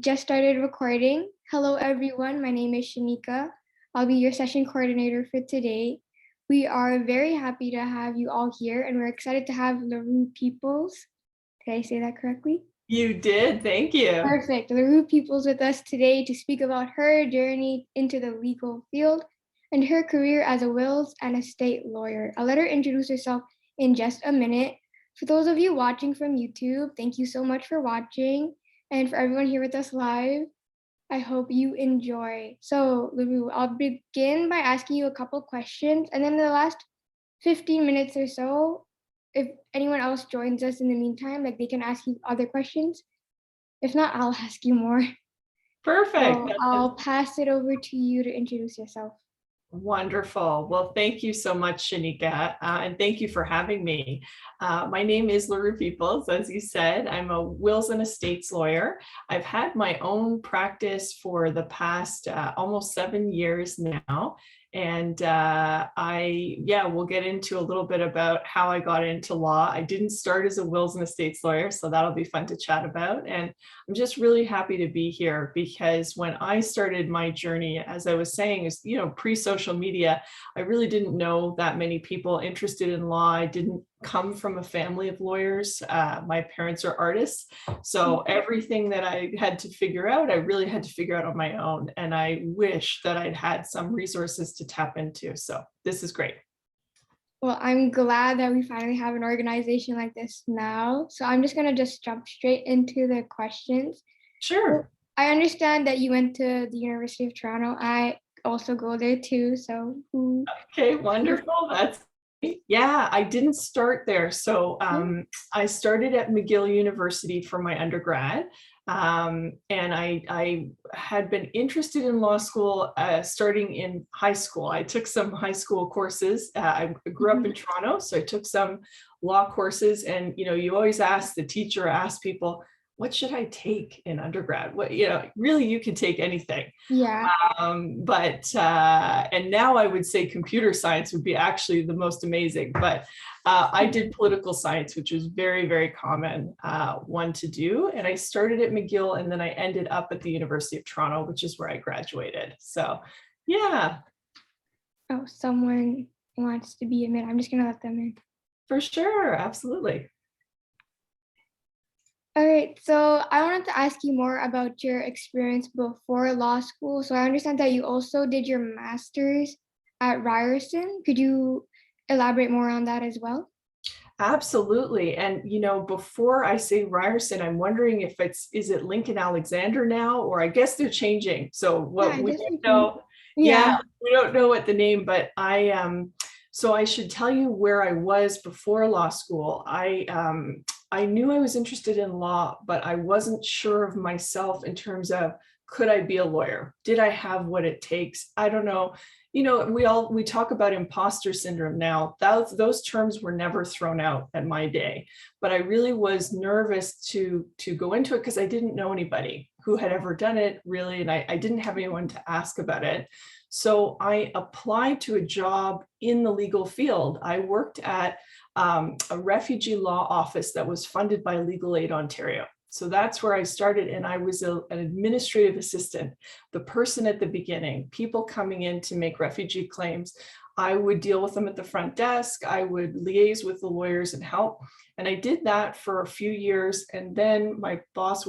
just started recording. Hello, everyone. My name is Shanika. I'll be your session coordinator for today. We are very happy to have you all here, and we're excited to have Laroux Peoples. Did I say that correctly? You did. Thank you. Perfect. Laroux Peoples with us today to speak about her journey into the legal field and her career as a wills and estate lawyer. I'll let her introduce herself in just a minute. For those of you watching from YouTube, thank you so much for watching. And for everyone here with us live, I hope you enjoy. So, Laroux, I'll begin by asking you a couple questions, and then in the last 15 minutes or so, if anyone else joins us in the meantime, like they can ask you other questions. If not, I'll ask you more. Perfect. So I'll pass it over to you to introduce yourself. Wonderful. Well, thank you so much, Shanika, and thank you for having me. My name is Laroux Peoples, as you said. I'm a wills and estates lawyer. I've had my own practice for the past almost 7 years now. And we'll get into a little bit about how I got into law. I didn't start as a wills and estates lawyer, so that'll be fun to chat about. And I'm just really happy to be here because when I started my journey, as I was saying, is, pre-social media, I really didn't know that many people interested in law. I didn't come from a family of lawyers. My parents are artists. So everything that I had to figure out, I really had to figure out on my own. And I wish that I'd had some resources to tap into. So this is great. Well, I'm glad that we finally have an organization like this now. So I'm just going to jump straight into the questions. Sure. I understand that you went to the University of Toronto. I also go there too. So okay, wonderful. Yeah, I didn't start there. So I started at McGill University for my undergrad. And I had been interested in law school starting in high school. I took some high school courses. I grew up in Toronto, so I took some law courses. And, you always ask the teacher, ask people, what should I take in undergrad? What, really, you can take anything. Yeah. And now I would say computer science would be actually the most amazing, but I did political science, which was very, very common one to do. And I started at McGill and then I ended up at the University of Toronto, which is where I graduated. So, yeah. Oh, someone wants to be admitted. I'm just going to let them in. For sure. Absolutely. All right, so I wanted to ask you more about your experience before law school. So I understand that you also did your master's at Ryerson. Could you elaborate more on that as well? Absolutely. And, before I say Ryerson, I'm wondering if is it Lincoln Alexander now, or I guess they're changing. So what we don't know. Yeah, we don't know what the name, but so I should tell you where I was before law school. I knew I was interested in law, but I wasn't sure of myself in terms of, could I be a lawyer? Did I have what it takes? I don't know. We talk about imposter syndrome now. Those terms were never thrown out at my day, but I really was nervous to go into it because I didn't know anybody who had ever done it really, and I didn't have anyone to ask about it. So I applied to a job in the legal field. I worked at a refugee law office that was funded by Legal Aid Ontario. So that's where I started, and I was an administrative assistant, the person at the beginning, people coming in to make refugee claims. I would deal with them at the front desk. I would liaise with the lawyers and help. And I did that for a few years. And then my boss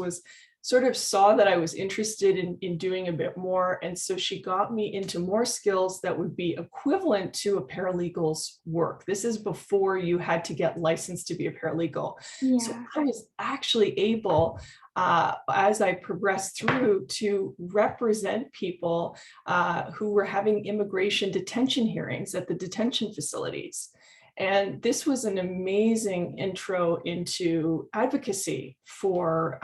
sort of saw that I was interested in doing a bit more. And so she got me into more skills that would be equivalent to a paralegal's work. This is before you had to get licensed to be a paralegal. Yeah. So I was actually able, as I progressed through, to represent people who were having immigration detention hearings at the detention facilities. And this was an amazing intro into advocacy for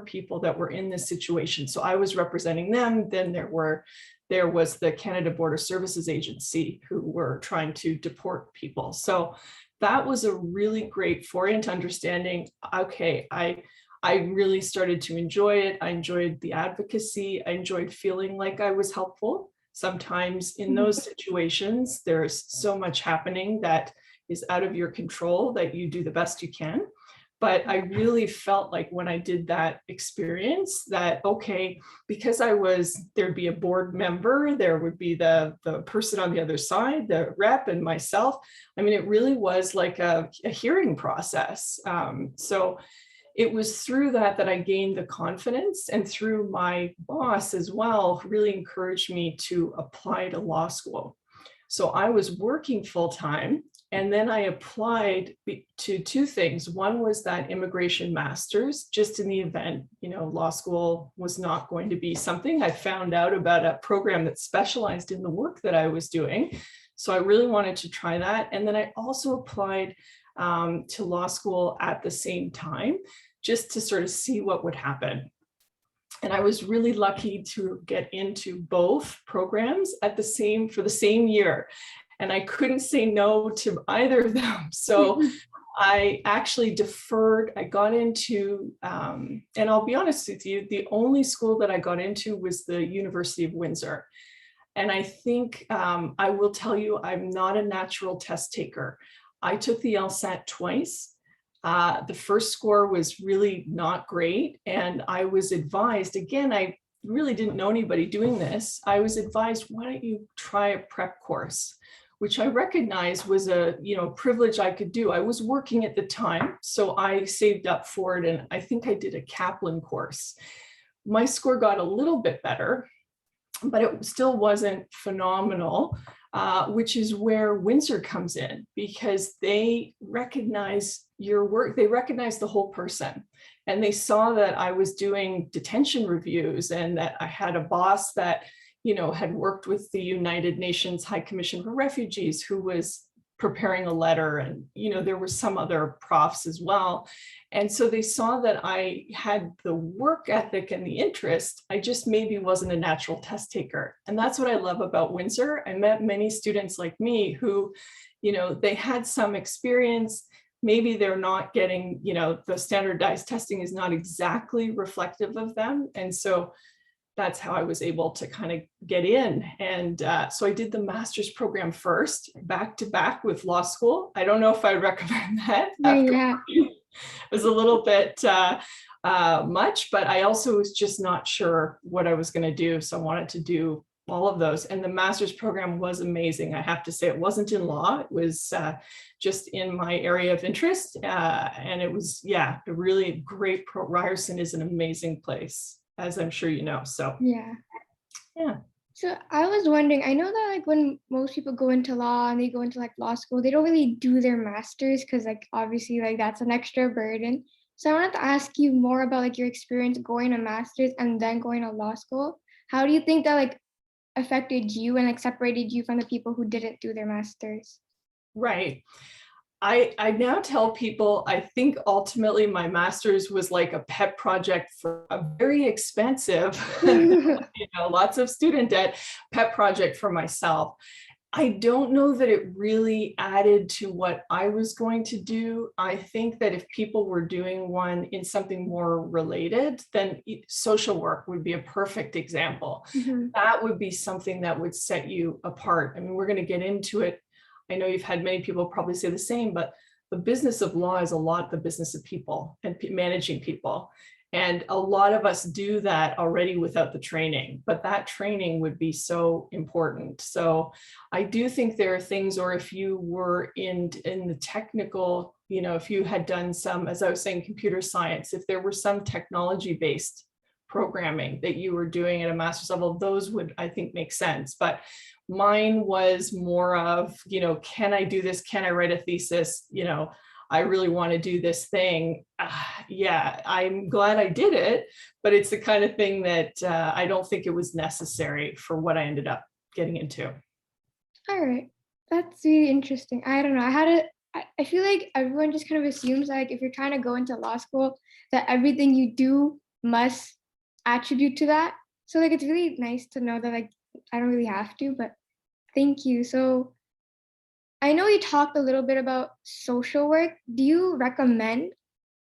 people that were in this situation. So I was representing them. Then there was the Canada Border Services Agency who were trying to deport people. So that was a really great foray into understanding, okay, I really started to enjoy it. I enjoyed the advocacy. I enjoyed feeling like I was helpful. Sometimes in those situations, there's so much happening that is out of your control that you do the best you can. But I really felt like when I did that experience that, okay, because there'd be a board member, there would be the person on the other side, the rep, and myself. I mean, it really was like a hearing process. So it was through that I gained the confidence, and through my boss as well, who really encouraged me to apply to law school. So I was working full time, and then I applied to two things. One was that immigration master's, just in the event, law school was not going to be something. I found out about a program that specialized in the work that I was doing. So I really wanted to try that. And then I also applied to law school at the same time, just to sort of see what would happen. And I was really lucky to get into both programs for the same year. And I couldn't say no to either of them. So I actually deferred. I got into, and I'll be honest with you, the only school that I got into was the University of Windsor. And I think I will tell you, I'm not a natural test taker. I took the LSAT twice. The first score was really not great. And I was advised, again, I really didn't know anybody doing this. I was advised, why don't you try a prep course, which I recognized was a privilege I could do. I was working at the time, so I saved up for it. And I think I did a Kaplan course. My score got a little bit better, but it still wasn't phenomenal, which is where Windsor comes in, because they recognize your work. They recognize the whole person. And they saw that I was doing detention reviews, and that I had a boss that, had worked with the United Nations High Commission for Refugees, who was preparing a letter, and there were some other profs as well. And so they saw that I had the work ethic and the interest. I just maybe wasn't a natural test taker. And that's what I love about Windsor. I met many students like me who, they had some experience. Maybe they're not getting, the standardized testing is not exactly reflective of them. And so that's how I was able to kind of get in. And so I did the master's program first, back to back with law school. I don't know if I recommend that. Yeah. It was a little bit much, but I also was just not sure what I was going to do. So I wanted to do all of those. And the master's program was amazing. I have to say, it wasn't in law. It was just in my area of interest. And it was, a really great Ryerson is an amazing place, as I'm sure you know. So yeah. So I was wondering, I know that like when most people go into law and they go into like law school, they don't really do their master's because like obviously like that's an extra burden. So I wanted to ask you more about like your experience going to master's and then going to law school. How do you think that like affected you and like separated you from the people who didn't do their master's? Right. I now tell people, I think ultimately my master's was like a pet project for a very expensive, lots of student debt, pet project for myself. I don't know that it really added to what I was going to do. I think that if people were doing one in something more related, then social work would be a perfect example. Mm-hmm. That would be something that would set you apart. I mean, we're going to get into it. I know you've had many people probably say the same, but the business of law is a lot the business of people and managing people. And a lot of us do that already without the training, but that training would be so important. So I do think there are things, or if you were in the technical, if you had done some, as I was saying, computer science, if there were some technology-based programming that you were doing at a master's level, those would, I think, make sense. But mine was more of, can I do this? Can I write a thesis? I really want to do this thing. I'm glad I did it, but it's the kind of thing that I don't think it was necessary for what I ended up getting into. All right. That's really interesting. I don't know. I feel like everyone just kind of assumes like if you're trying to go into law school, that everything you do must attribute to that. So like, it's really nice to know that like, I don't really have to, but thank you. So I know you talked a little bit about social work. Do you recommend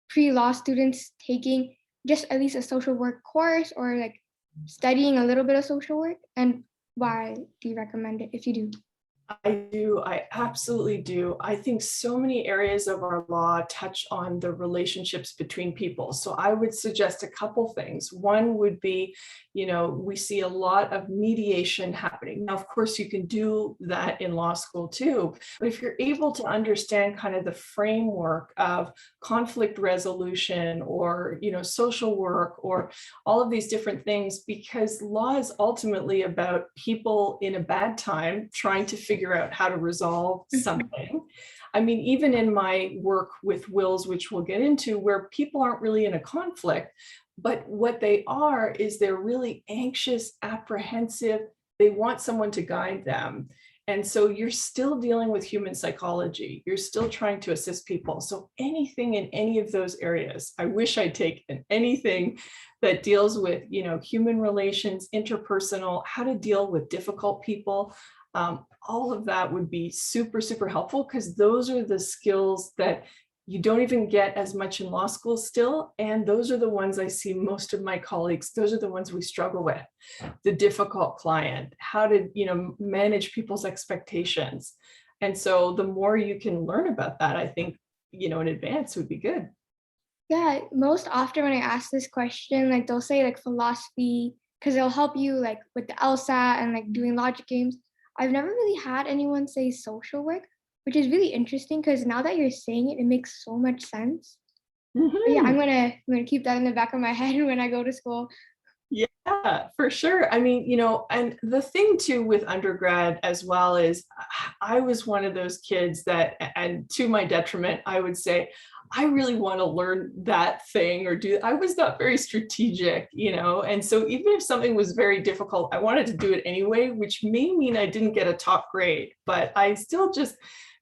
pre-law students taking just at least a social work course or like studying a little bit of social work? And why do you recommend it if you do? I do. I absolutely do. I think so many areas of our law touch on the relationships between people. So I would suggest a couple things. One would be, we see a lot of mediation happening. Now, of course, you can do that in law school too, but if you're able to understand kind of the framework of conflict resolution or, social work or all of these different things, because law is ultimately about people in a bad time trying to figure out how to resolve something. I mean, even in my work with wills, which we'll get into, where people aren't really in a conflict, but what they are is they're really anxious, apprehensive. They want someone to guide them. And so you're still dealing with human psychology. You're still trying to assist people. So anything in any of those areas, I wish I'd taken anything that deals with, human relations, interpersonal, how to deal with difficult people. All of that would be super, super helpful, because those are the skills that you don't even get as much in law school still. And those are the ones I see most of my colleagues, those are the ones we struggle with. The difficult client, how to, manage people's expectations. And so the more you can learn about that, I think, in advance would be good. Yeah, most often when I ask this question, like they'll say like philosophy, because it'll help you like with the LSAT and like doing logic games. I've never really had anyone say social work, which is really interesting because now that you're saying it, it makes so much sense. But yeah, Mhm. I'm gonna keep that in the back of my head when I go to school. Yeah, for sure. I mean, and the thing too with undergrad as well is I was one of those kids that, and to my detriment, I would say, I really want to learn that thing or do, I was not very strategic, and so even if something was very difficult, I wanted to do it anyway, which may mean I didn't get a top grade, but I still just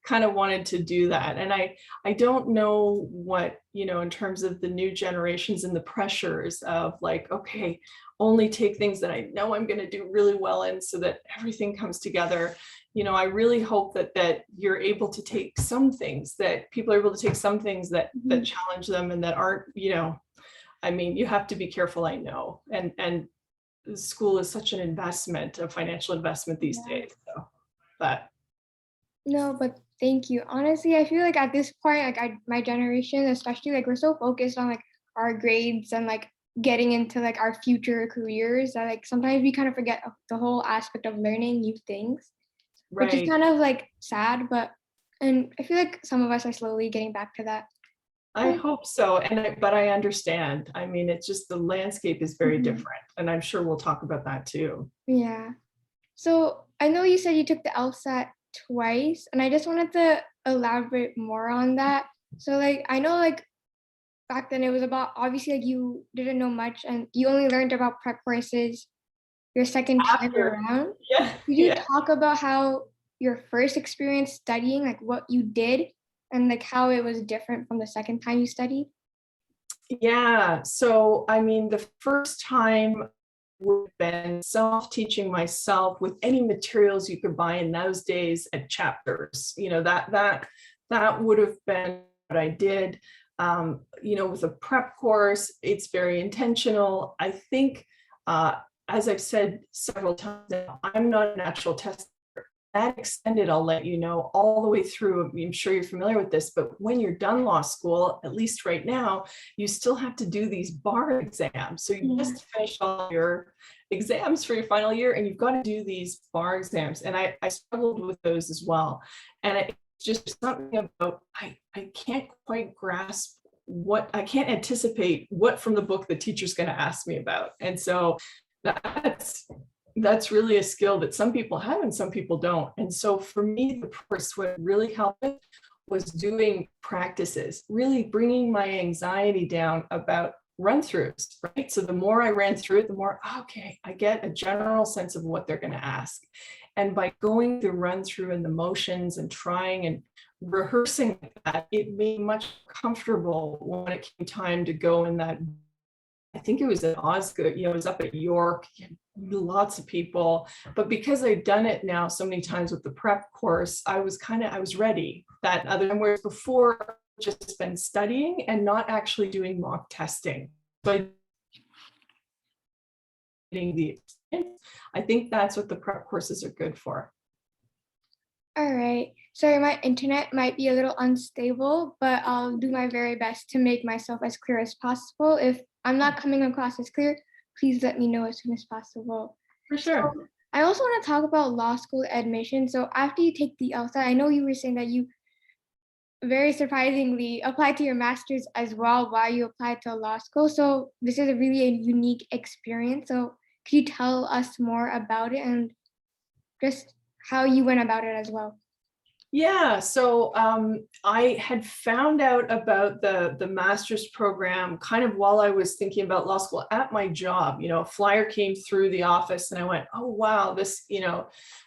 kind of wanted to do that. And I don't know what, in terms of the new generations and the pressures of like, okay, only take things that I know I'm going to do really well in so that everything comes together. I really hope that you're able to take some things, that people are able to take some things that Mhm. challenge them and that aren't, I mean, you have to be careful, I know. And school is such an investment, a financial investment these Yeah. days. So, but No, but thank you. Honestly, I feel like at this point, like my generation, especially, like we're so focused on like our grades and like getting into like our future careers that like sometimes we kind of forget the whole aspect of learning new things, which is right. kind of like sad, but and I feel like some of us are slowly getting back to that. I hope so. But I understand. I mean, it's just the landscape is very Mhm. different. And I'm sure we'll talk about that too. Yeah. So I know you said you took the LSAT twice, and I just wanted to elaborate more on that. So like I know like back then it was about obviously like you didn't know much and you only learned about prep courses your second time After, around. yeah, Could you yeah. talk about how your first experience studying, like what you did and like how it was different from the second time you studied? Yeah. So, I mean, the first time would have been self-teaching myself with any materials you could buy in those days at Chapters. That would have been what I did. With a prep course, it's very intentional. I think, as I've said several times now, I'm not a natural test that extended, I'll let you know, all the way through. I'm sure you're familiar with this, but when you're done law school, at least right now, you still have to do these bar exams. So you Yeah. just finished all your exams for your final year and you've got to do these bar exams. And I struggled with those as well. And it's just something about, I can't quite grasp what, I can't anticipate what from the book the teacher's going to ask me about. And so that's really a skill that some people have and some people don't. And so for me, the course, what really helped was doing practices, really bringing my anxiety down about run throughs, right? So the more I ran through it, the more, okay, I get a general sense of what they're going to ask. And by going through run through and the motions and trying and rehearsing that, it made me much comfortable when it came time to go in that. I think it was at Osgood, it was up at York, lots of people. But because I've done it now so many times with the prep course, I was ready. That other than whereas before, just been studying and not actually doing mock testing. But getting the experience, I think that's what the prep courses are good for. All right. Sorry, my internet might be a little unstable, but I'll do my very best to make myself as clear as possible. If I'm not coming across as clear, please let me know as soon as possible. For So sure. I also want to talk about law school admission. So after you take the LSAT, I know you were saying that you very surprisingly applied to your master's as well while you applied to law school. So this is a really a unique experience. So could you tell us more about it and just how you went about it as well? Yeah, so I had found out about the master's program kind of while I was thinking about law school at my job. A flyer came through the office and I went, oh, wow, this,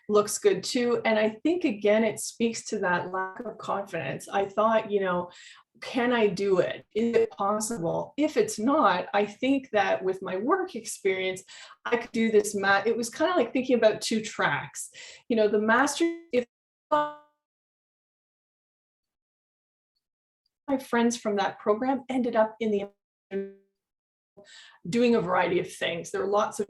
looks good too. And I think, again, it speaks to that lack of confidence. I thought, can I do it? Is it possible? If it's not, I think that with my work experience, I could do this. It was kind of like thinking about two tracks. The master, if my friends from that program ended up in the doing a variety of things. There were lots of,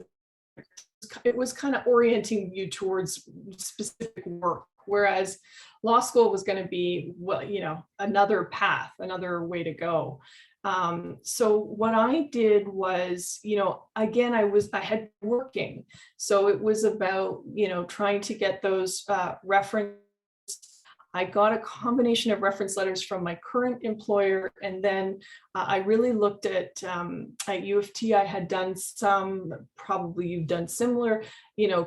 it was kind of orienting you towards specific work, whereas law school was going to be, well, another path, another way to go. So what I did was, again, I had working. So it was about, trying to get those reference. I got a combination of reference letters from my current employer, and then I really looked at U of T. I had done some, probably you've done similar,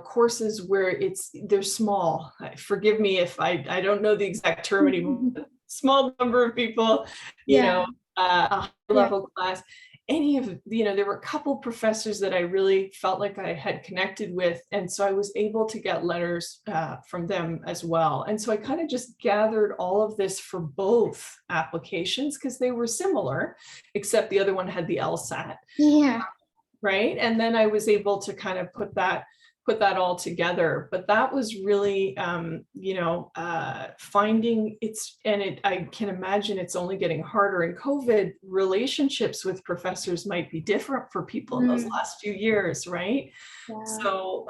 courses where they're small. Forgive me if I don't know the exact term anymore. Small number of people, a high level class. There were a couple professors that I really felt like I had connected with. And so I was able to get letters from them as well. And so I kind of just gathered all of this for both applications because they were similar, except the other one had the LSAT. Yeah. Right. And then I was able to kind of put that all together. But that was really, finding I can imagine it's only getting harder in COVID. Relationships with professors might be different for people in those last few years, right? Yeah. So,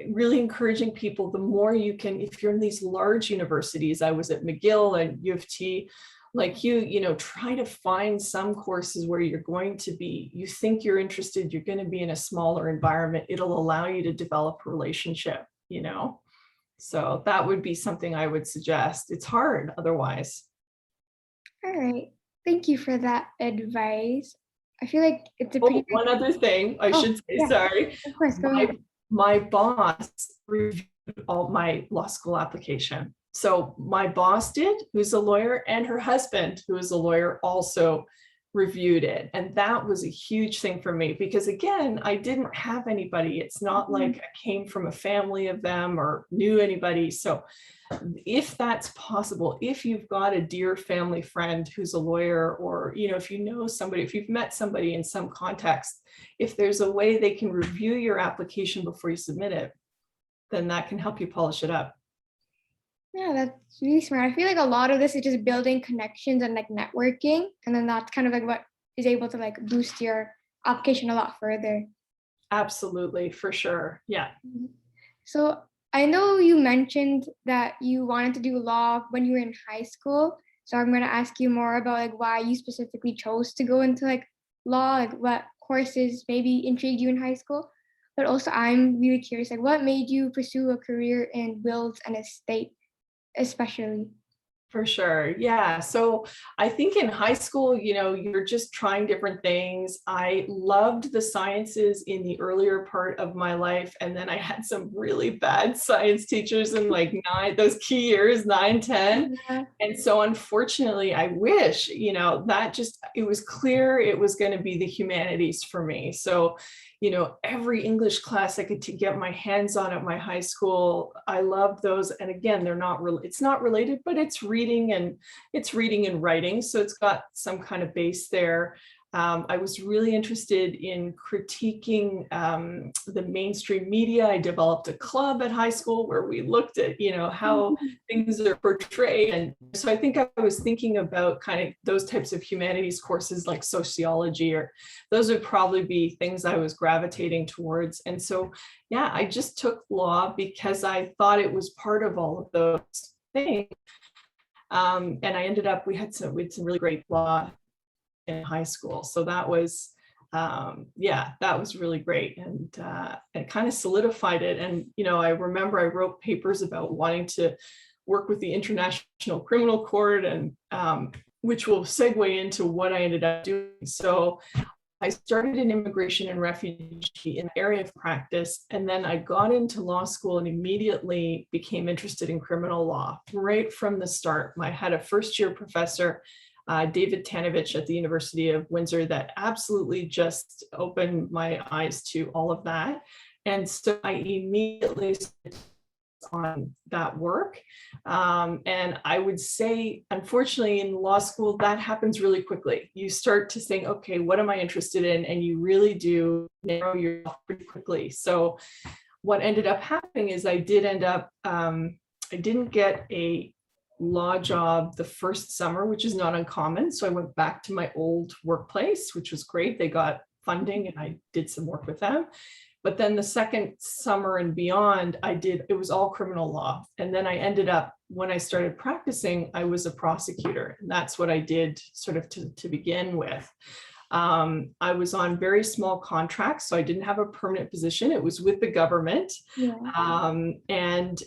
really encouraging people, the more you can, if you're in these large universities, I was at McGill and U of T, like try to find some courses where you think you're interested, you're going to be in a smaller environment. It'll allow you to develop a relationship, So that would be something I would suggest. It's hard otherwise. All right. Thank you for that advice. I feel like it's a pretty one other thing I should say, yeah. Sorry. Of course, go ahead. My boss reviewed all my law school application. So my boss did, who's a lawyer, and her husband, who is a lawyer, also reviewed it. And that was a huge thing for me because, again, I didn't have anybody. It's not like I came from a family of them or knew anybody. So if that's possible, if you've got a dear family friend who's a lawyer, or, if you know somebody, if you've met somebody in some context, if there's a way they can review your application before you submit it, then that can help you polish it up. Yeah, that's really smart. I feel like a lot of this is just building connections and like networking. And then that's kind of like what is able to like boost your application a lot further. Absolutely, for sure. Yeah. So I know you mentioned that you wanted to do law when you were in high school. So I'm going to ask you more about like why you specifically chose to go into like law, like what courses maybe intrigued you in high school. But also I'm really curious, like what made you pursue a career in wills and estate? Especially. For sure. Yeah. So I think in high school, you're just trying different things. I loved the sciences in the earlier part of my life. And then I had some really bad science teachers in like those key years, 9, 10. Yeah. And so unfortunately, I wish, it was clear it was going to be the humanities for me. So every English class I could get my hands on at my high school, I loved those. And again, it's not related, but it's reading reading and writing. So it's got some kind of base there. I was really interested in critiquing the mainstream media. I developed a club at high school where we looked at, how things are portrayed. And so I think I was thinking about kind of those types of humanities courses like sociology, or those would probably be things I was gravitating towards. And so, yeah, I just took law because I thought it was part of all of those things. And I ended up, we had some really great law in high school. So that was, that was really great. And it kind of solidified it. And, I remember I wrote papers about wanting to work with the International Criminal Court, and which will segue into what I ended up doing. So I started in immigration and refugee in the area of practice, and then I got into law school and immediately became interested in criminal law right from the start. I had a first-year professor, David Tanovich at the University of Windsor, that absolutely just opened my eyes to all of that. And so I immediately started on that work. And I would say, unfortunately, in law school, that happens really quickly. You start to think, okay, what am I interested in? And you really do narrow yourself pretty quickly. So what ended up happening is I didn't get a law job the first summer, which is not uncommon. So I went back to my old workplace, which was great. They got funding and I did some work with them. But then the second summer and beyond, it was all criminal law. And then I ended up, when I started practicing, I was a prosecutor. And that's what I did sort of to begin with. I was on very small contracts, so I didn't have a permanent position. It was with the government. Yeah. And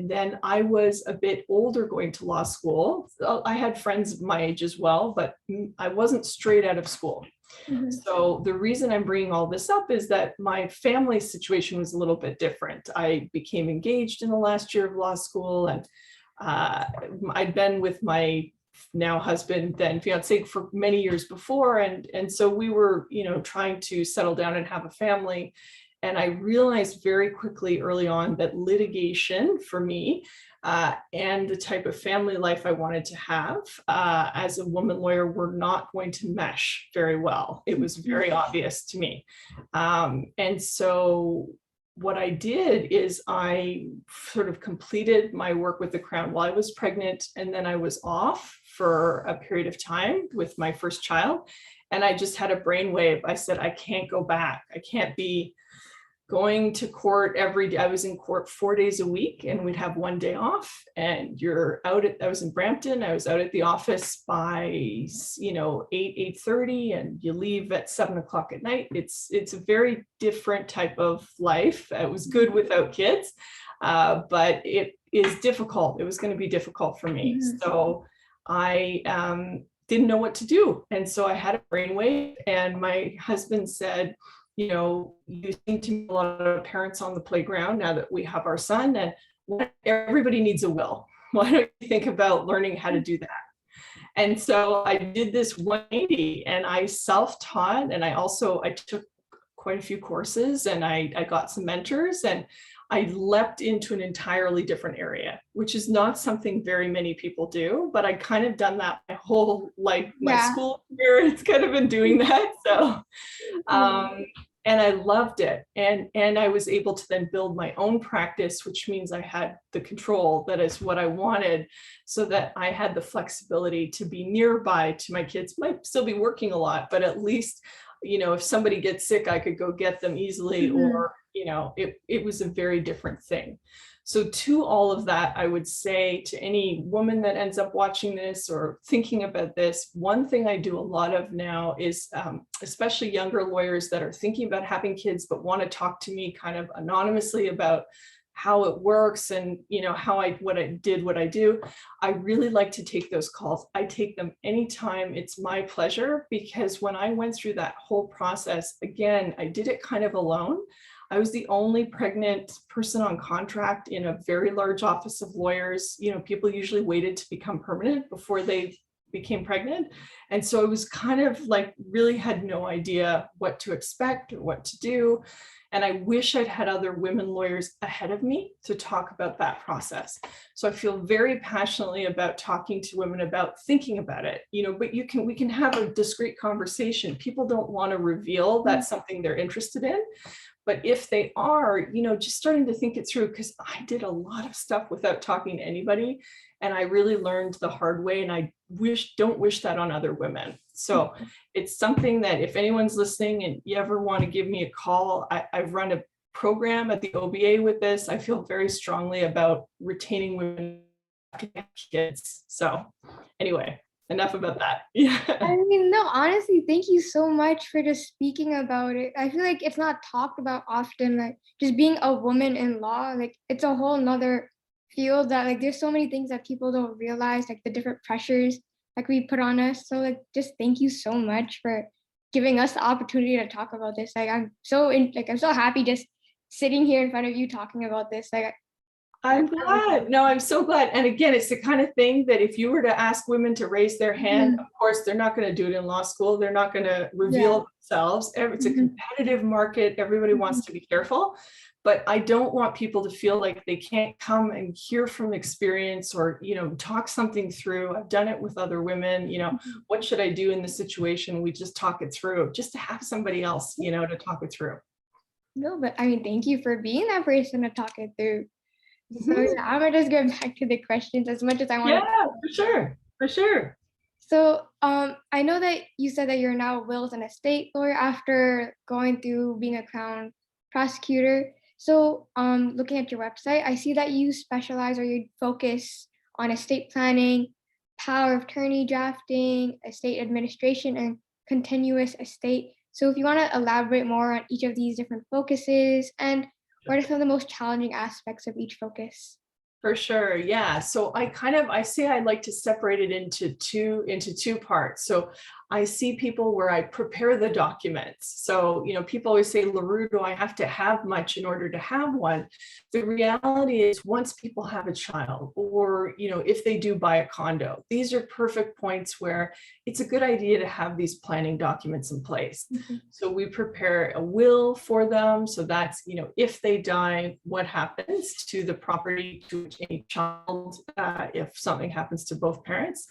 then I was a bit older going to law school. I had friends my age as well, but I wasn't straight out of school. Mm-hmm. So the reason I'm bringing all this up is that my family situation was a little bit different. I became engaged in the last year of law school, and I'd been with my now husband, then fiance, for many years before. And so we were, trying to settle down and have a family. And I realized very quickly early on that litigation for me and the type of family life I wanted to have as a woman lawyer were not going to mesh very well. It was very obvious to me. And so what I did is I sort of completed my work with the Crown while I was pregnant, and then I was off for a period of time with my first child. And I just had a brainwave. I said, I can't go back. I can't be going to court every day. I was in court 4 days a week, and we'd have one day off, and I was in Brampton. I was out at the office by, 8:30, and you leave at 7:00 at night. It's a very different type of life. It was good without kids, but it is difficult. It was going to be difficult for me. Mm-hmm. So I didn't know what to do. And so I had a brainwave, and my husband said, you seem to meet a lot of parents on the playground now that we have our son, and everybody needs a will. Why don't you think about learning how to do that? And so I did this 180, and I self-taught, and I took quite a few courses, and I got some mentors, and I leapt into an entirely different area, which is not something very many people do, but I kind of done that my whole life, my school career, it's kind of been doing that. So, and I loved it. And I was able to then build my own practice, which means I had the control. That is what I wanted, so that I had the flexibility to be nearby to my kids. Might still be working a lot, but at least, if somebody gets sick, I could go get them easily, mm-hmm. or, it was a very different thing. So to all of that, I would say to any woman that ends up watching this or thinking about this, one thing I do a lot of now is, especially younger lawyers that are thinking about having kids, but want to talk to me kind of anonymously about how it works and, what I do. I really like to take those calls. I take them anytime. It's my pleasure, because when I went through that whole process, again, I did it kind of alone. I was the only pregnant person on contract in a very large office of lawyers. People usually waited to become permanent before they became pregnant. And so it was kind of like really had no idea what to expect or what to do. And I wish I'd had other women lawyers ahead of me to talk about that process. So I feel very passionately about talking to women about thinking about it, but we can have a discreet conversation. People don't want to reveal that's something they're interested in. But if they are, just starting to think it through, because I did a lot of stuff without talking to anybody. And I really learned the hard way. And I don't wish that on other women. So it's something that if anyone's listening and you ever want to give me a call, I've run a program at the OBA with this. I feel very strongly about retaining women kids. So anyway, enough about that. Yeah. I mean, no, honestly, thank you so much for just speaking about it. I feel like it's not talked about often, like just being a woman in law, like it's a whole nother field that like there's so many things that people don't realize, like the different pressures like we put on us. So like just thank you so much for giving us the opportunity to talk about this. Like I'm so happy just sitting here in front of you talking about this. Like I'm glad. No, I'm so glad. And again, it's the kind of thing that if you were to ask women to raise their hand, of course, they're not going to do it in law school. They're not going to reveal themselves. It's a competitive market. Everybody wants to be careful. But I don't want people to feel like they can't come and hear from experience or, talk something through. I've done it with other women, what should I do in this situation? We just talk it through, just to have somebody else, to talk it through. No, but I mean, thank you for being that person to talk it through. So yeah, I'm gonna just get back to the questions as much as I want. Yeah, for sure. So I know that you said that you're now a wills and estate lawyer after going through being a Crown prosecutor. So looking at your website, I see that you specialize or you focus on estate planning, power of attorney drafting, estate administration, and continuous estate. So if you want to elaborate more on each of these different focuses and what are some of the most challenging aspects of each focus? For sure. Yeah. So I say I like to separate it into two parts. So I see people where I prepare the documents. So, people always say, Laroux, do I have to have much in order to have one? The reality is once people have a child or, if they do buy a condo, these are perfect points where it's a good idea to have these planning documents in place. So we prepare a will for them. So that's, if they die, what happens to the property to a child if something happens to both parents.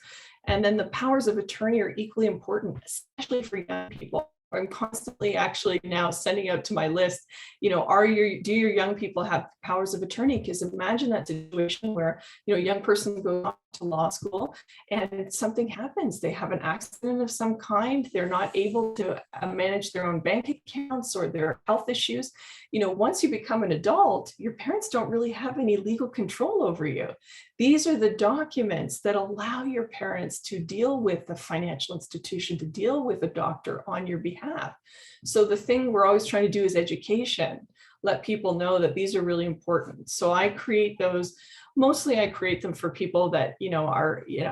And then the powers of attorney are equally important, especially for young people. I'm constantly actually now sending out to my list, do your young people have powers of attorney? Because imagine that situation where, a young person goes off to law school and something happens. They have an accident of some kind. They're not able to manage their own bank accounts or their health issues. Once you become an adult, your parents don't really have any legal control over you. These are the documents that allow your parents to deal with the financial institution, to deal with a doctor on your behalf. So the thing we're always trying to do is education, let people know that these are really important. So I create those. Mostly I create them for people that,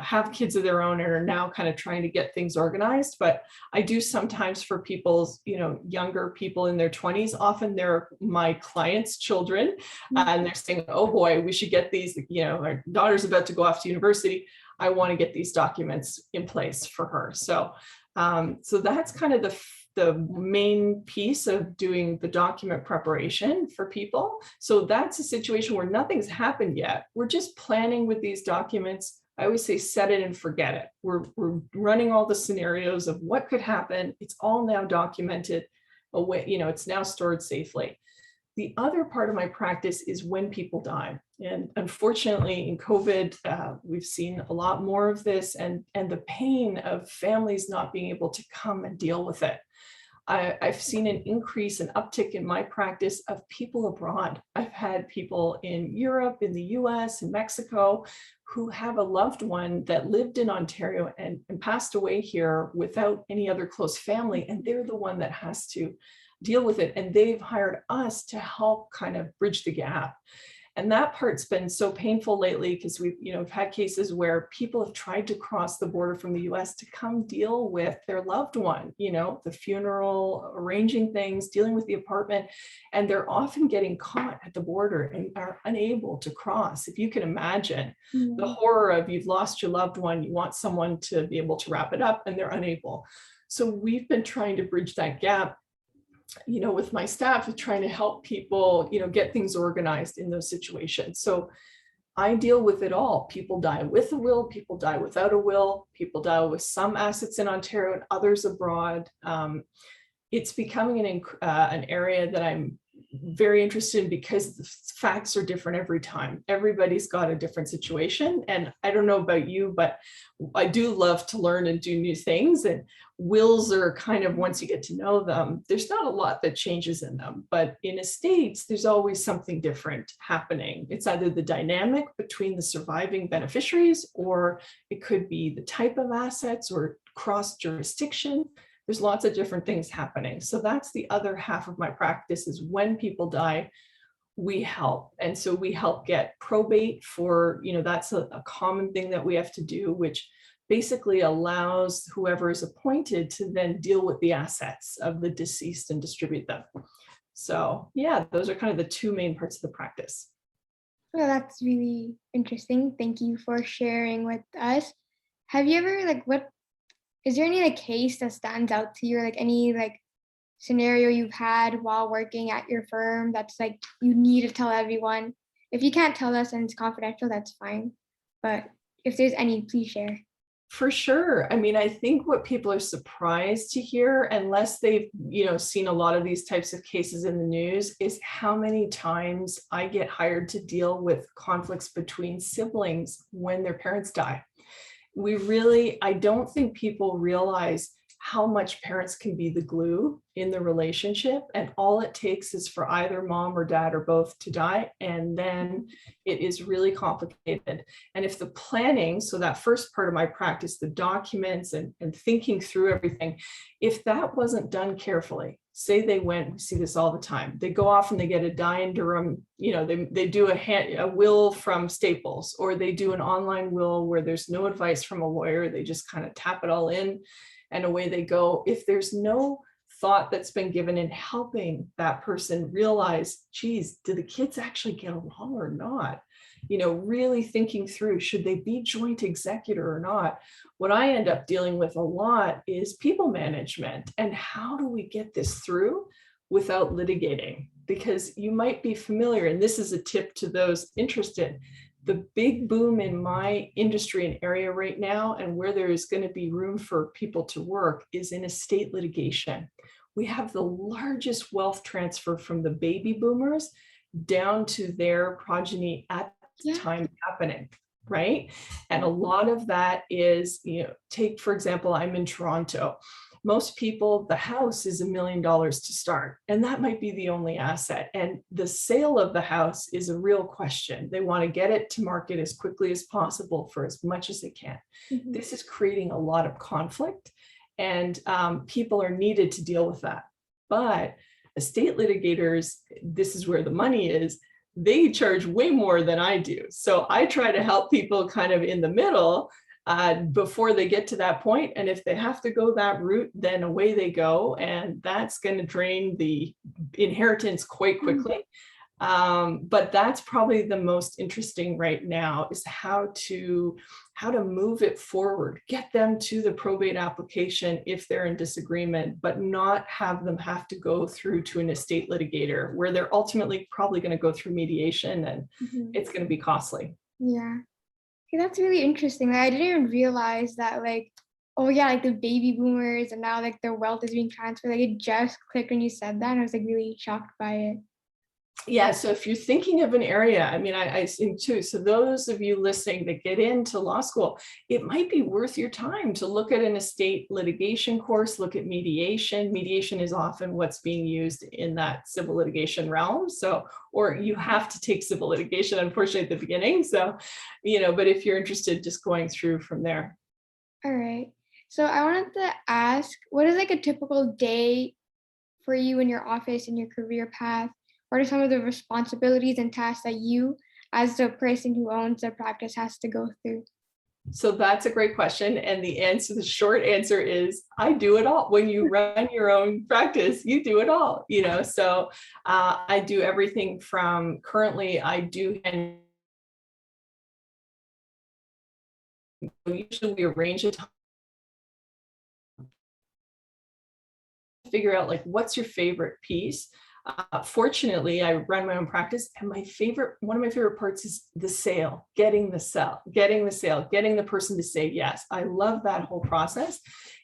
have kids of their own and are now kind of trying to get things organized. But I do sometimes for people's, younger people in their 20s. Often they're my clients' children and they're saying, oh boy, we should get these, our daughter's about to go off to university. I want to get these documents in place for her. So that's kind of the main piece of doing the document preparation for people. So that's a situation where nothing's happened yet. We're just planning with these documents. I always say, set it and forget it. We're running all the scenarios of what could happen. It's all now documented away, it's now stored safely. The other part of my practice is when people die. And unfortunately in COVID, we've seen a lot more of this and the pain of families not being able to come and deal with it. I've seen an increase, an uptick in my practice of people abroad. I've had people in Europe, in the US, in Mexico, who have a loved one that lived in Ontario and passed away here without any other close family. And they're the one that has to deal with it. And they've hired us to help kind of bridge the gap. And that part's been so painful lately because we've had cases where people have tried to cross the border from the US to come deal with their loved one, the funeral, arranging things, dealing with the apartment, and they're often getting caught at the border and are unable to cross. If you can imagine the horror of you've lost your loved one, you want someone to be able to wrap it up and they're unable. So we've been trying to bridge that gap with my staff, with trying to help people, get things organized in those situations. So I deal with it all. People die with a will, people die without a will, people die with some assets in Ontario and others abroad. It's becoming an area that I'm very interested in because the facts are different every time. Everybody's got a different situation. And I don't know about you, but I do love to learn and do new things. And wills are kind of, once you get to know them, there's not a lot that changes in them. But in estates, there's always something different happening. It's either the dynamic between the surviving beneficiaries, or it could be the type of assets or cross jurisdiction. There's lots of different things happening. So that's the other half of my practice, is when people die, we help. And so we help get probate for, that's a common thing that we have to do, which basically allows whoever is appointed to then deal with the assets of the deceased and distribute them. So yeah, those are kind of the two main parts of the practice. Well, that's really interesting. Thank you for sharing with us. Have you ever, is there any case that stands out to you, or any scenario you've had while working at your firm that's you need to tell everyone? If you can't tell us and it's confidential, that's fine. But if there's any, please share. For sure. I mean, I think what people are surprised to hear, unless they've, seen a lot of these types of cases in the news, is how many times I get hired to deal with conflicts between siblings when their parents die. I don't think people realize how much parents can be the glue in the relationship. And all it takes is for either mom or dad or both to die. And then it is really complicated. And if the planning, so that first part of my practice, the documents and thinking through everything, if that wasn't done carefully, say they went, we see this all the time, they go off and they get a die in Durham, they do a will from Staples, or they do an online will where there's no advice from a lawyer, they just kind of tap it all in and away they go. If there's no thought that's been given in helping that person realize, geez, do the kids actually get along or not? Really thinking through, should they be joint executor or not? What I end up dealing with a lot is people management, and how do we get this through without litigating? Because you might be familiar, and this is a tip to those interested, the big boom in my industry and area right now, and where there is going to be room for people to work, is in estate litigation. We have the largest wealth transfer from the baby boomers down to their progeny at the time happening, right? And a lot of that is, take, for example, I'm in Toronto. Most people, the house is $1 million to start, and that might be the only asset. And the sale of the house is a real question. They want to get it to market as quickly as possible for as much as they can. Mm-hmm. This is creating a lot of conflict, and people are needed to deal with that. But estate litigators, this is where the money is, they charge way more than I do. So I try to help people kind of in the middle before they get to that point. And if they have to go that route, then away they go. And that's going to drain the inheritance quite quickly. But that's probably the most interesting right now, is how to move it forward, get them to the probate application if they're in disagreement, but not have them have to go through to an estate litigator, where they're ultimately probably going to go through mediation, and it's going to be costly. Yeah. Okay, that's really interesting. I didn't even realize that the baby boomers and now their wealth is being transferred. It just clicked when you said that, and I was really shocked by it. Yeah, so if you're thinking of an area, I mean, I think too, so those of you listening that get into law school, it might be worth your time to look at an estate litigation course, look at mediation. Mediation is often what's being used in that civil litigation realm. So, or you have to take civil litigation, unfortunately, at the beginning. So, but if you're interested, just going through from there. All right. So I wanted to ask, what is a typical day for you in your office, in your career path? What are some of the responsibilities and tasks that you as the person who owns the practice has to go through? So that's a great question. And the short answer is I do it all. When you run your own practice, you do it all, So I do everything from currently I do, and usually we arrange a time to figure out like, what's your favorite piece? Fortunately, I run my own practice, and one of my favorite parts is the sale, getting the sale, getting the person to say yes. I love that whole process.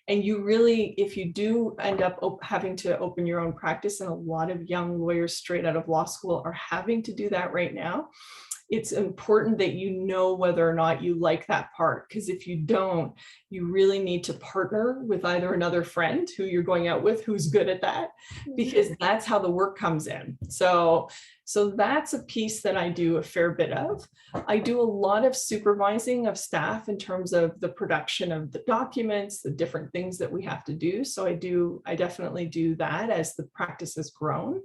And you really, if you do end up having to open your own practice, and a lot of young lawyers straight out of law school are having to do that right now, it's important that you know whether or not you like that part, because if you don't, you really need to partner with either another friend who you're going out with who's good at that, because that's how the work comes in. So that's a piece that I do a fair bit of. I do a lot of supervising of staff in terms of the production of the documents, the different things that we have to do. So I definitely do that as the practice has grown.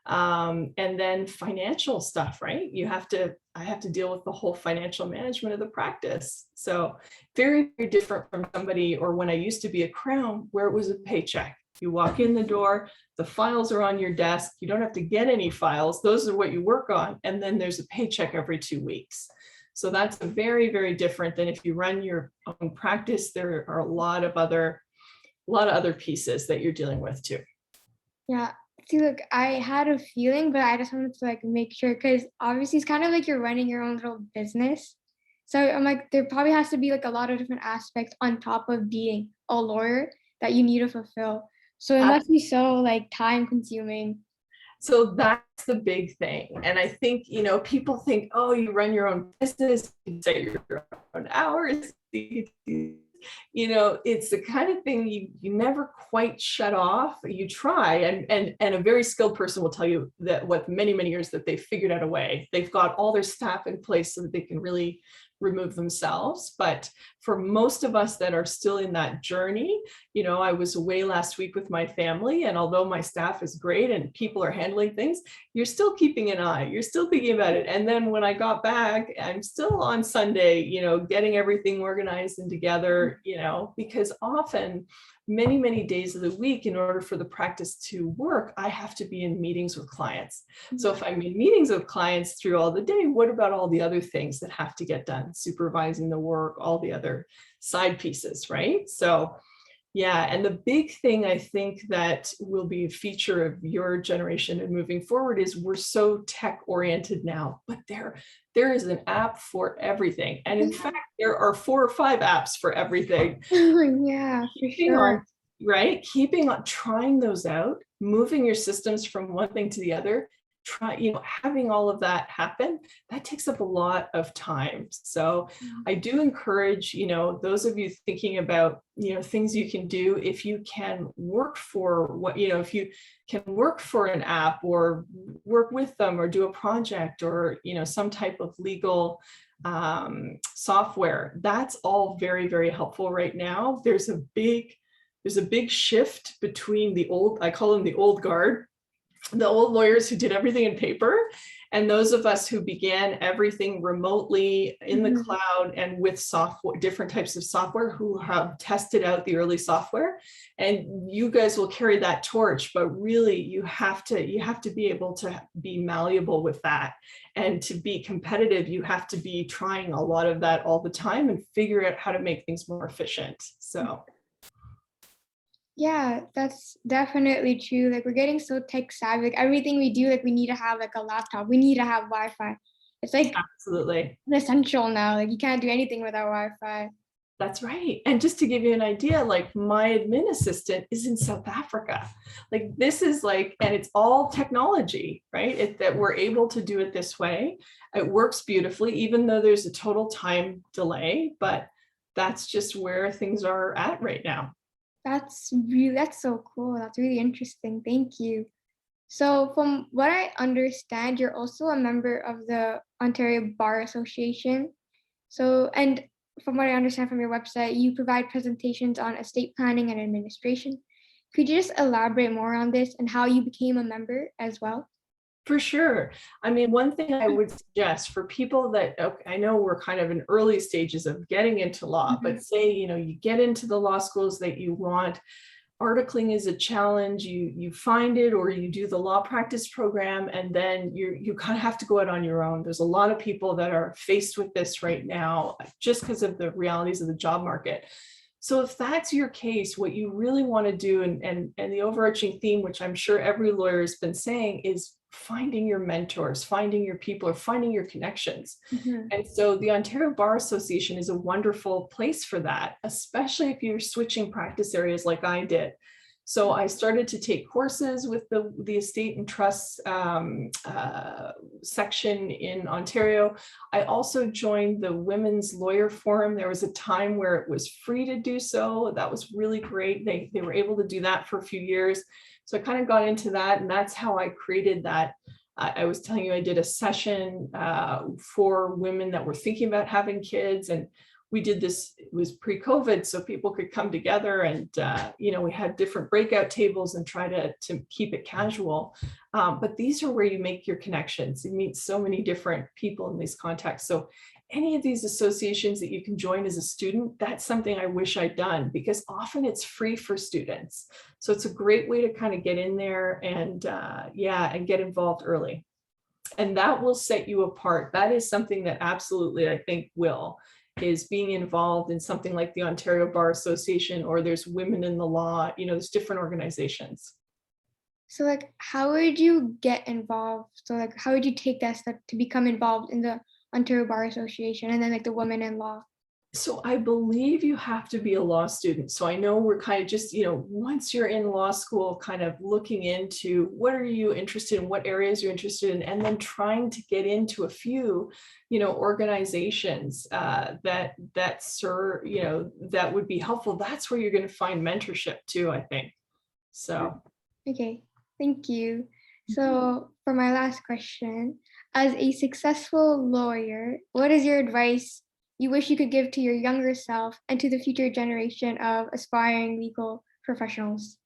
And then financial stuff, right? I have to deal with the whole financial management of the practice. So very, very different from somebody, or when I used to be a Crown, where it was a paycheck. You walk in the door, the files are on your desk. You don't have to get any files. Those are what you work on. And then there's a paycheck every 2 weeks. So that's very, very different than if you run your own practice. There are a lot of other pieces that you're dealing with too. Yeah. See, look, I had a feeling, but I just wanted to like make sure, because obviously it's kind of like you're running your own little business. So I'm like, there probably has to be like a lot of different aspects on top of being a lawyer that you need to fulfill. So it must be so like time consuming. So that's the big thing. And I think, people think, oh, you run your own business, you set your own hours, it's the kind of thing you never quite shut off. You try, and a very skilled person will tell you that with many, many years that they've figured out a way. They've got all their staff in place so that they can really remove themselves. But for most of us that are still in that journey, I was away last week with my family, and although my staff is great and people are handling things, you're still keeping an eye, you're still thinking about it. And then when I got back, I'm still on Sunday, getting everything organized and together, because often many, many days of the week, in order for the practice to work, I have to be in meetings with clients. So if I'm in meetings with clients through all the day, what about all the other things that have to get done? Supervising the work, all the other side pieces, right? So yeah, and the big thing I think that will be a feature of your generation and moving forward is we're so tech oriented now, but there is an app for everything. And in fact, there are 4 or 5 apps for everything. Yeah, for sure. Right? Keeping on trying those out, moving your systems from one thing to the other, having all of that happen, that takes up a lot of time. So I do encourage, those of you thinking about, things you can do, if you can work for if you can work for an app or work with them or do a project or, some type of legal software, that's all very, very helpful right now. There's a big shift between I call them the old guard, the old lawyers who did everything in paper, and those of us who began everything remotely in the cloud and with software, different types of software, who have tested out the early software. And you guys will carry that torch, but really you have to be able to be malleable with that. And to be competitive, you have to be trying a lot of that all the time and figure out how to make things more efficient. So yeah, that's definitely true. Like we're getting so tech savvy. Like everything we do, like we need to have like a laptop. We need to have Wi-Fi. It's like absolutely essential now. Like you can't do anything without Wi-Fi. That's right. And just to give you an idea, like my admin assistant is in South Africa. Like this is like, and it's all technology, right? That we're able to do it this way. It works beautifully, even though there's a total time delay, but that's just where things are at right now. That's so cool. That's really interesting. Thank you. So from what I understand, you're also a member of the Ontario Bar Association. So, and from what I understand from your website, you provide presentations on estate planning and administration. Could you just elaborate more on this and how you became a member as well? For sure. I mean, one thing I would suggest for people that, okay, I know we're kind of in early stages of getting into law, Mhm. but say, you get into the law schools that you want, articling is a challenge. You find it, or you do the law practice program, and then you kind of have to go out on your own. There's a lot of people that are faced with this right now just because of the realities of the job market. So if that's your case, what you really want to do, and the overarching theme, which I'm sure every lawyer has been saying, is finding your mentors, finding your people, or finding your connections. Mhm. And so the Ontario Bar Association is a wonderful place for that, especially if you're switching practice areas like I did. So I started to take courses with the estate and trust section in Ontario. I also joined the Women's Lawyer Forum. There was a time where it was free to do so. That was really great. They were able to do that for a few years. So I kind of got into that, and that's how I created that. I was telling you I did a session for women that were thinking about having kids, and we did this, it was pre-COVID, so people could come together, and we had different breakout tables and try to keep it casual. But these are where you make your connections. You meet so many different people in these contexts. So any of these associations that you can join as a student, that's something I wish I'd done, because often it's free for students. So it's a great way to kind of get in there and and get involved early. And that will set you apart. That is something that absolutely I think is being involved in something like the Ontario Bar Association, or there's Women in the Law, there's different organizations. So like, how would you get involved? So like, how would you take that step to become involved in the Ontario Bar Association and then like the Women in Law? So I believe you have to be a law student. So I know we're kind of just, once you're in law school, kind of looking into what are you interested in, what areas you're interested in, and then trying to get into a few, organizations that serve, that would be helpful. That's where you're going to find mentorship too, I think. So. Okay, thank you. So for my last question, as a successful lawyer, what is your advice you wish you could give to your younger self and to the future generation of aspiring legal professionals?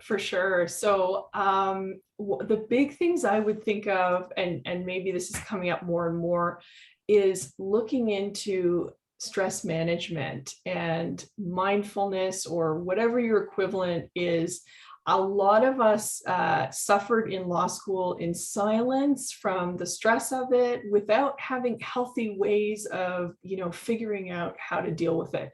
For sure. So the big things I would think of, and maybe this is coming up more and more, is looking into stress management and mindfulness, or whatever your equivalent is. A lot of us suffered in law school in silence from the stress of it, without having healthy ways of, figuring out how to deal with it.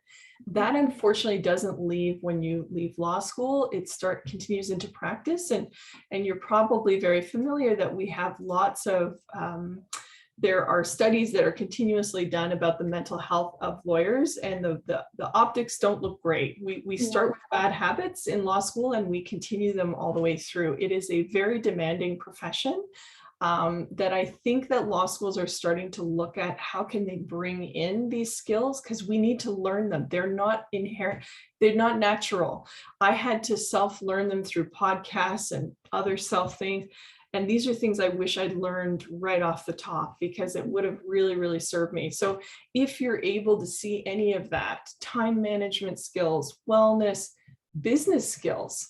That unfortunately doesn't leave when you leave law school. It continues into practice, and you're probably very familiar that we have lots of there are studies that are continuously done about the mental health of lawyers, and the optics don't look great. We start with bad habits in law school, and we continue them all the way through. It is a very demanding profession. That I think that law schools are starting to look at how can they bring in these skills, because we need to learn them. They're not inherent, they're not natural. I had to self-learn them through podcasts and other self things. And these are things I wish I'd learned right off the top, because it would have really, really served me. So if you're able to see any of that, time management skills, wellness, business skills,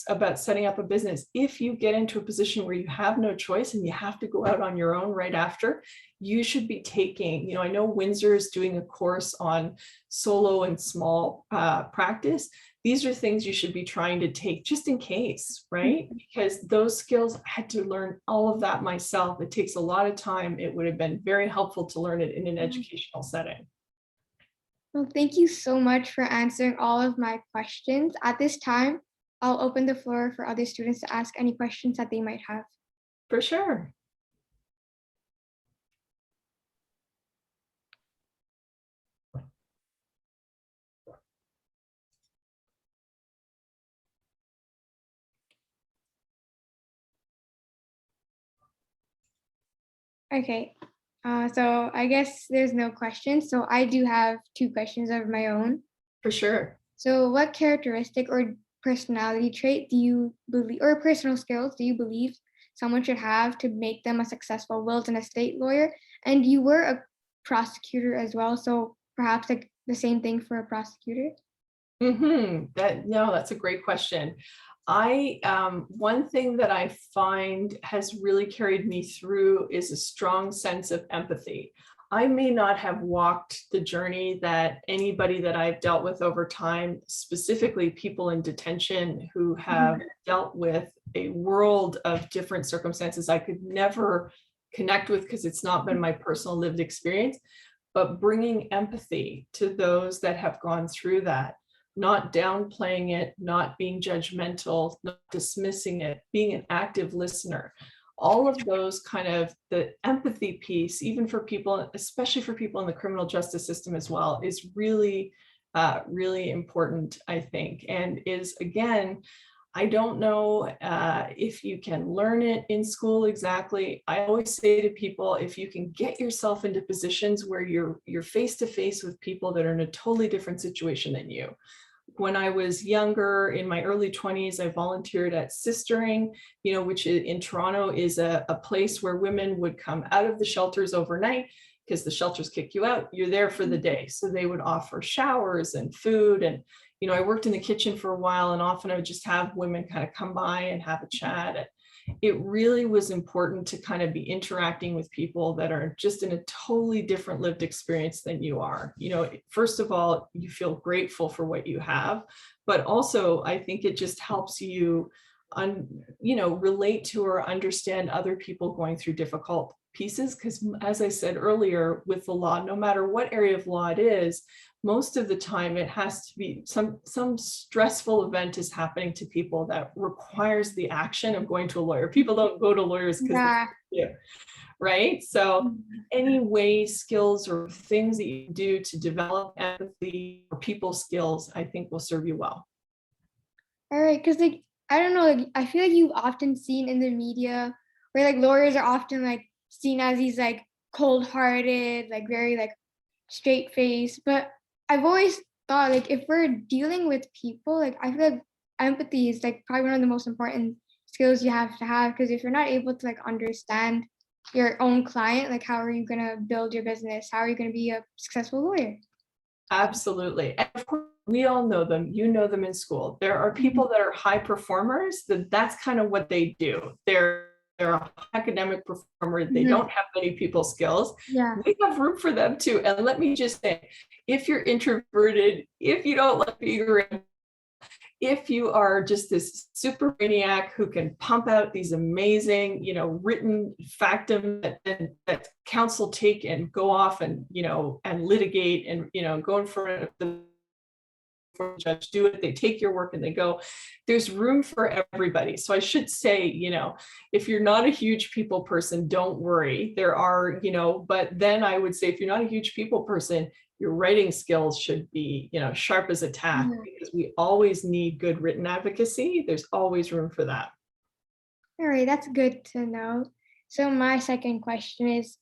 about setting up a business. If you get into a position where you have no choice and you have to go out on your own right after, you should be taking, I know Windsor is doing a course on solo and small practice. These are things you should be trying to take just in case, right? Because those skills, I had to learn all of that myself. It takes a lot of time. It would have been very helpful to learn it in an educational setting. Well, thank you so much for answering all of my questions. At this time, I'll open the floor for other students to ask any questions that they might have. For sure. Okay, so I guess there's no questions. So I do have two questions of my own. For sure. So what characteristic or personality trait do you believe, or personal skills do you believe someone should have to make them a successful wills and estate lawyer? And you were a prosecutor as well, so perhaps like the same thing for a prosecutor? That's a great question. One thing that I find has really carried me through is a strong sense of empathy. I may not have walked the journey that anybody that I've dealt with over time, specifically people in detention who have dealt with a world of different circumstances I could never connect with because it's not been my personal lived experience, but bringing empathy to those that have gone through that, not downplaying it, not being judgmental, not dismissing it, being an active listener. All of those kind of the empathy piece, even for people, especially for people in the criminal justice system as well, is really, really important, I think, and is, again, I don't know if you can learn it in school exactly. I always say to people, if you can get yourself into positions where you're face to face with people that are in a totally different situation than you. When I was younger, in my early 20s, I volunteered at Sistering, which in Toronto is a place where women would come out of the shelters overnight because the shelters kick you out. You're there for the day. So they would offer showers and food. And, I worked in the kitchen for a while, and often I would just have women kind of come by and have a chat. And it really was important to kind of be interacting with people that are just in a totally different lived experience than you are. First of all, you feel grateful for what you have, but also I think it just helps you relate to or understand other people going through difficult pieces. Because as I said earlier, with the law, no matter what area of law it is, most of the time it has to be some stressful event is happening to people that requires the action of going to a lawyer. People don't go to lawyers because right? So any ways, skills, or things that you do to develop empathy or people skills, I think will serve you well. All right, because I don't know, I feel like you've often seen in the media where lawyers are often seen as these cold-hearted, very straight face, but I've always thought if we're dealing with people, I feel like empathy is probably one of the most important skills you have to have, because if you're not able to understand your own client, how are you going to build your business? How are you going to be a successful lawyer? Absolutely. And of course, we all know them. You know them in school. There are people that are high performers, that's kind of what they do. They're an academic performer. They don't have many people skills. Yeah. We have room for them too. And let me just say, if you're introverted, if you don't like being around, if you are just this super maniac who can pump out these amazing, written factum that counsel take and go off and, and litigate and, go in front of the judge, do it, they take your work and they go, there's room for everybody. So I should say, if you're not a huge people person, don't worry. There are, but then I would say, if you're not a huge people person, your writing skills should be, sharp as a tack, because we always need good written advocacy. There's always room for that. All right, that's good to know. So my second question is,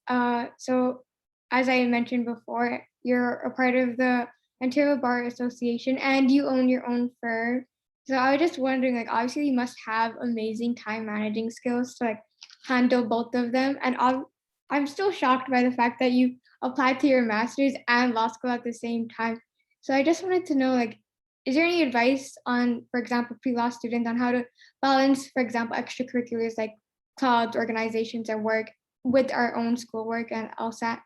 so as I mentioned before, you're a part of the Ontario Bar Association and you own your own firm. So I was just wondering, obviously you must have amazing time managing skills to handle both of them. And I'm still shocked by the fact that you applied to your master's and law school at the same time. So I just wanted to know, is there any advice on, for example, pre-law students on how to balance, for example, extracurriculars like clubs, organizations, and work with our own schoolwork and LSAT?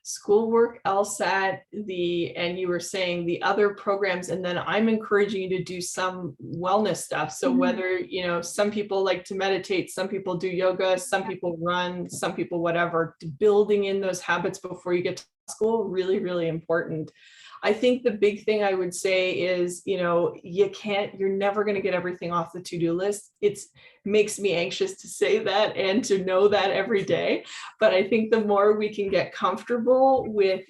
Schoolwork, LSAT, and you were saying the other programs, and then I'm encouraging you to do some wellness stuff. So whether, some people like to meditate, some people do yoga, some people run, some people whatever, building in those habits before you get to school, really, really important. I think the big thing I would say is, you're never going to get everything off the to-do list. It makes me anxious to say that and to know that every day. But I think the more we can get comfortable with,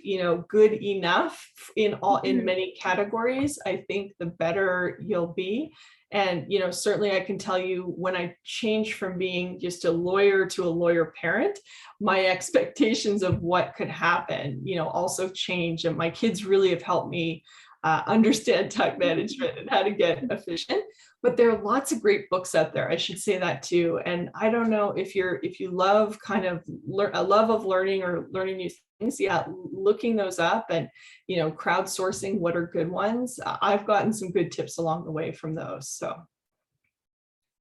good enough in many categories, I think the better you'll be. And, certainly I can tell you, when I changed from being just a lawyer to a lawyer parent, my expectations of what could happen, also changed. And my kids really have helped me understand time management and how to get efficient. But there are lots of great books out there. I should say that too. And I don't know if you love kind of a love of learning or learning new things, looking those up and, crowdsourcing what are good ones. I've gotten some good tips along the way from those. So.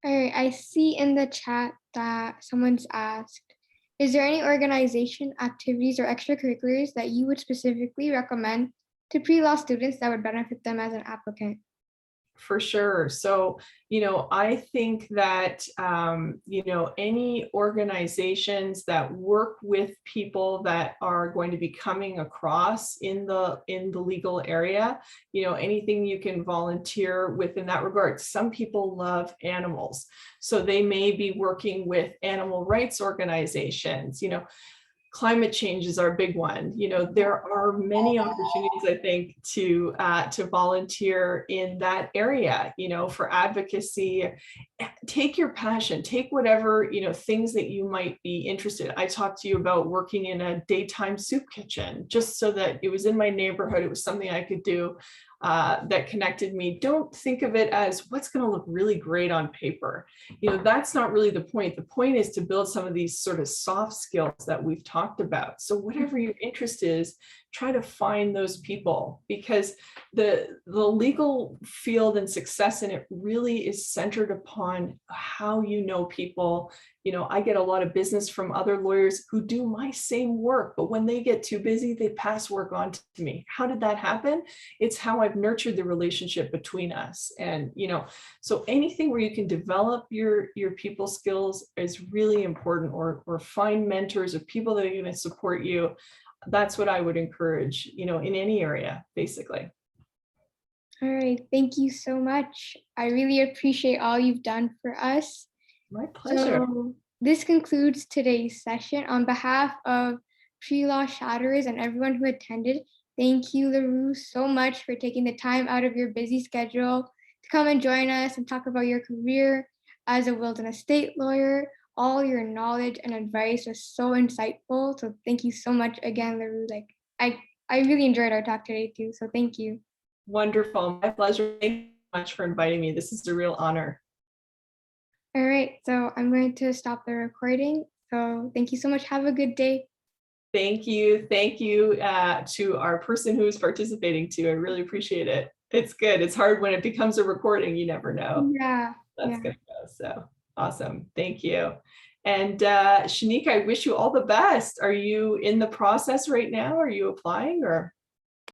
All right, I see in the chat that someone's asked, is there any organization, activities, or extracurriculars that you would specifically recommend to pre-law students that would benefit them as an applicant? For sure. So, I think that, any organizations that work with people that are going to be coming across in the legal area, anything you can volunteer with in that regard. Some people love animals, so they may be working with animal rights organizations. Climate change is our big one. There are many opportunities, I think, to volunteer in that area, for advocacy. Take your passion, take whatever, things that you might be interested. I talked to you about working in a daytime soup kitchen, just so that it was in my neighborhood. It was something I could do. That connected me. Don't think of it as what's going to look really great on paper. That's not really the point. The point is to build some of these sort of soft skills that we've talked about. So whatever your interest is, try to find those people, because the legal field and success in it really is centered upon how you know people. I get a lot of business from other lawyers who do my same work, but when they get too busy, they pass work on to me. How did that happen? It's how I've nurtured the relationship between us. And, so anything where you can develop your people skills is really important, or find mentors or people that are going to support you. That's what I would encourage, in any area, basically. All right, thank you so much. I really appreciate all you've done for us. My pleasure. So this concludes today's session. On behalf of Pre-Law Shatterers and everyone who attended, thank you, Laroux, so much for taking the time out of your busy schedule to come and join us and talk about your career as a wills and estate lawyer. All your knowledge and advice was so insightful. So thank you so much again, Laroux. I really enjoyed our talk today too. So thank you. Wonderful. My pleasure. Thank you so much for inviting me. This is a real honor. All right, so I'm going to stop the recording. So thank you so much. Have a good day. Thank you. Thank you to our person who is participating too. I really appreciate it. It's good. It's hard when it becomes a recording. You never know. Yeah. That's good to go. So awesome. Thank you. And Shanique, I wish you all the best. Are you in the process right now? Are you applying or?